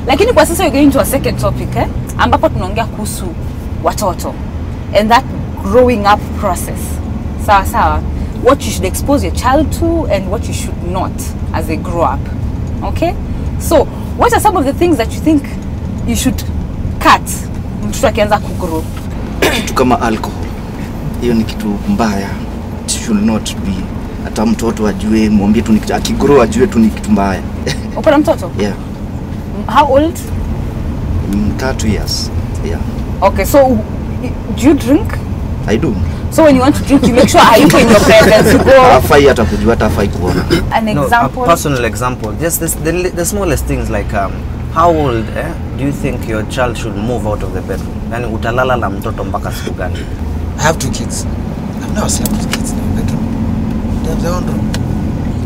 Lakini kwa sasa we're going to a second topic, ambapo tunaongea kuhusu watoto and that growing up process. Sawa. What you should expose your child to and what you should not as they grow up. Okay? So, what are some of the things that you think you should cut mtoto akianza kugrow? Kitu kama alcohol. Hiyo ni kitu mbaya. It should not be. Hata mtoto ajue, mwambie tu akigrow ajue tu ni kitu mbaya. Uko na mtoto? Yeah. How old? 3 years. Yeah. Okay, so do you drink? I do. So when you want to drink, you make sure are you in your presence? You go. Hafai hata kujua, hata hafai kuona. An example. A personal example. Just the smallest things like how old do you think your child should move out of the bedroom? Yani utalala na mtoto mpaka siku gani? I have 2 kids. I've never slept with kids in the bedroom. They have their own room.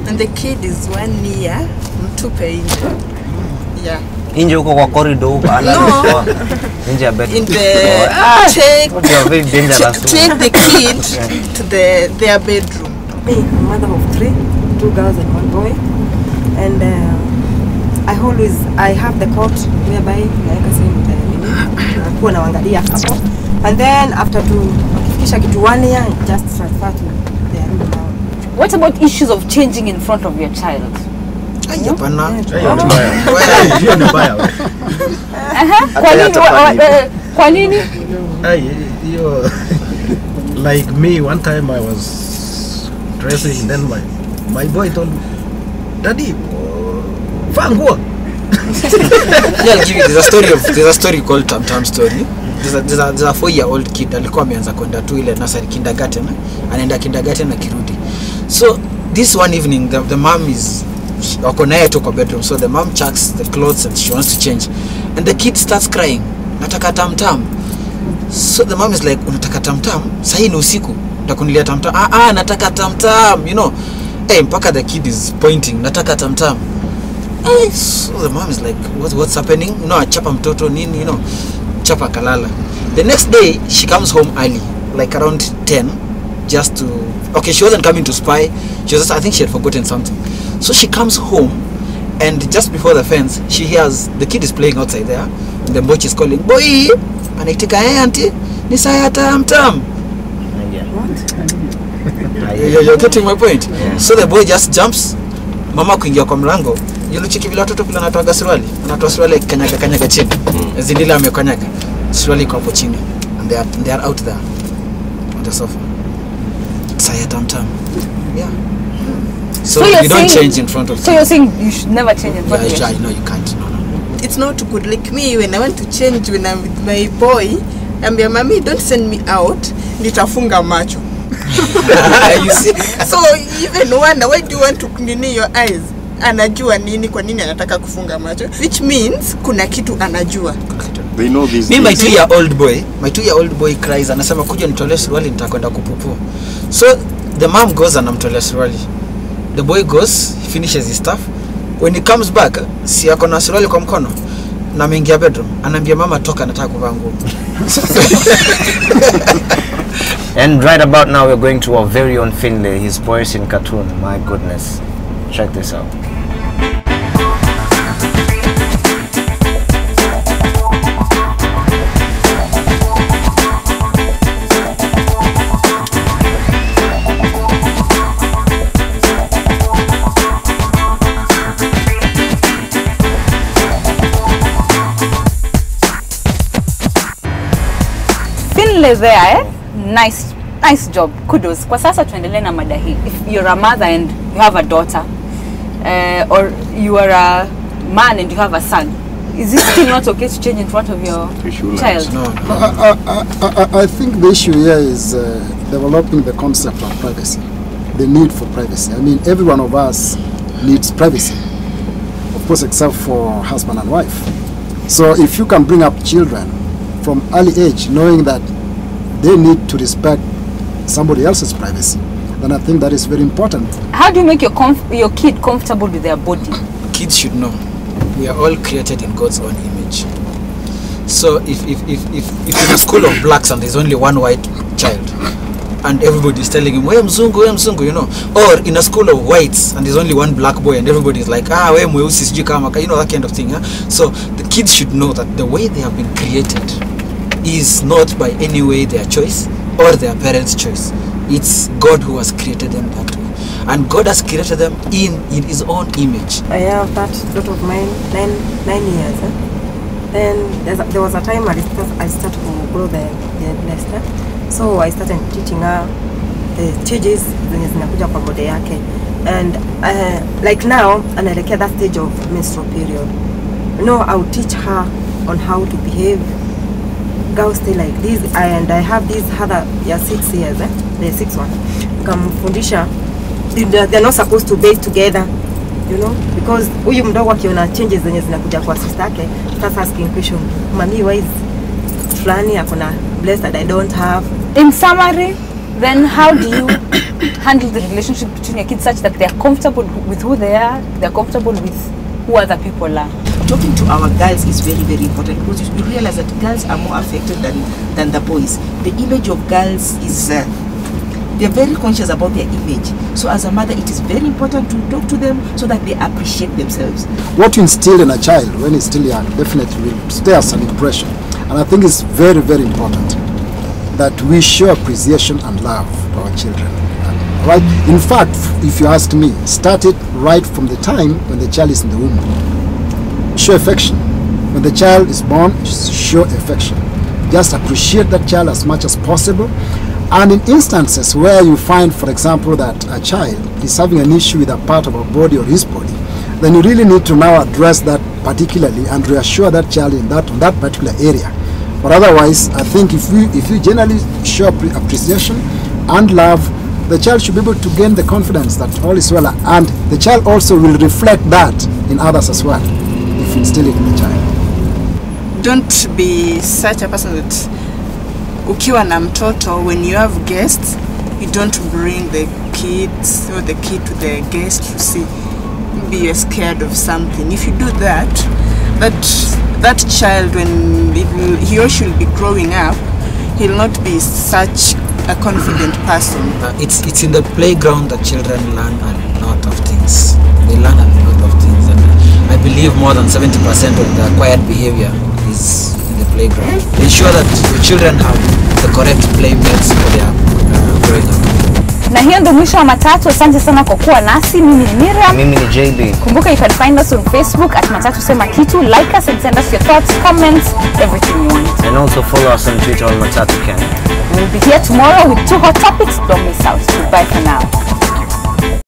And the kid is 1 year. Mtupe inje. Yeah. Inje huko kwa corridor huko No. Inje ya bedroom. In the very dangerous. Take the kid to their bedroom. Me, I'm a mother of 3, 2 girls and 1 boy, and I have the court nearby, like I said, kuwa naangalia hapo, and then after kisha kitu 1 year, just transfer to their room now. What about issues of changing in front of your child? Hapana. Hiyo ni mbaya. Kwa nini? Hiyo like me, one time I was dressing and then my boy told me, "Daddy, fangua." Yeah, I'll give you there's a story called Tam story. There's a 4-year-old kid alikuwa ameanza kwenda tu ile nursery kindergarten, anaenda kindergarten na kirudi. So this one evening the mom is wako naye tu kwa bedroom, so the mom checks the clothes and she wants to change and the kid starts crying, nataka tam. So the mom is like, unataka tam? Sahi ni usiku, ndakunilia tam. Nataka tam, you know. Mpaka the kid is pointing, nataka tam. So the mom is like, what's happening? You know, achapa mtoto nini, you know. Chapa kalala. The next day she comes home early, like around 10, just to she wasn't coming to spy. She was just, I think she had forgotten something. So she comes home and just before the fence she hears the kid is playing outside there and the boy is calling, "Boy!" Anaitika, auntie, ni saya tam. You're getting my point? Yeah. So the boy just jumps, mama kuingia kwa mlango. Yuluchiki vile watoto bila anatoa suruali. Anatoa suruali kanyaga chini. Zindila amekanyaga. Suruali iko hapo chini. And they are out there on the sofa. Saya tam. Yeah. So you don't change in front of So you're saying you should never change in front of your child? No, you can't. No. It's not good. Like me, when I want to change when I'm with my boy, I'm your mommy, don't send me out. Nitafunga macho. You see? So even wonder, why do you want to clean your eyes? Anajua nini, kwa nini anataka kufunga macho? Which means kuna kitu anajua. They know this. Me, my 2-year-old boy cries, anasema kuja nitolee suruali nitakwenda kupupu. So the mom goes and anamtolea suruali. The boy goes, he finishes his stuff. When he comes back, si ako na suruali kwa mkono na ameingia bedroom, anaambia mama toka, nataka kuvaa nguo. And right about now we're going to our very own Finlay, his voice in cartoon. My goodness. Check this out. There, nice job, kudos. Kwa sasa tuendelee na mada hii. If you're a mother and you have a daughter, or you are a man and you have a son, is it still not okay to change in front of your child? No. I think the issue here is developing the concept of privacy, the need for privacy. I mean, every one of us needs privacy, of course, except for husband and wife. So if you can bring up children from early age, knowing that they need to respect somebody else's privacy, then I think that is very important. How do you make your kid comfortable with their body? Kids should know we are all created in God's own image. So if in a school of blacks and there's only one white child, and everybody is telling him, "We mzungu," you know, or in a school of whites and there's only one black boy and everybody is like, "We mweusi sijui kama," you know, that kind of thing. So the kids should know that the way they have been created is not by any way their choice or their parents' choice. It's God who has created them that way. And God has created them in his own image. I have that daughter of mine, nine years. Then there was a time I started to grow the nester. So I started teaching her the stages zenye zinakuja kwa body yake. And like now, anaelekea that stage of menstrual period. You know, I'll teach her on how to behave. Girls stay like this, and I have this other 6 years, the 6th one. Kamfundisha, they're not supposed to bathe together, you know, because huyu mdogo akiona changes zenye zinakuja kwa sister yake, starts asking question, mami, why is fulani akona blessed that I don't have? In summary, then how do you handle the relationship between your kids such that they're comfortable with who they are, they're comfortable with who other people are? Talking to our girls is very, very important because you realize that girls are more affected than the boys. The image of girls is, they're very conscious about their image. So as a mother, it is very important to talk to them so that they appreciate themselves. What you instill in a child when he's still young definitely will stay as an impression. And I think it's very, very important that we show appreciation and love to our children. Right? In fact, if you ask me, start it right from the time when the child is in the womb. Show affection. When the child is born, show affection. Just appreciate that child as much as possible. And in instances where you find, for example, that a child is having an issue with a part of our body or his body, then you really need to now address that particularly and reassure that child on that particular area. But otherwise, I think if you generally show appreciation and love, the child should be able to gain the confidence that all is well, and the child also will reflect that in others as well, if you instill it in the child. Don't be such a person that ukiwa na mtoto, when you have guests, you don't bring the kids or the kid to the guest to see, be scared of something. If you do that child, when he or she will be growing up, he'll not be such a confident person. It's in the playground that children learn a lot of things. They learn a lot of things, and I believe more than 70% of the acquired behavior is in the playground. Ensure that your children have the correct playmates for their growing up. Na hiyo ndio mwisho wa Matatu. Asante sana kwa kuwa nasi. Mimi ni Miriam. Mimi ni JB. Kumbuka you can find us on Facebook at Matatu Sema Kitu. Like us and send us your thoughts, comments, everything you want. And also follow us on Twitter on Matatu Kenya. We'll be here tomorrow with 2 hot topics. Don't miss out. Goodbye for now.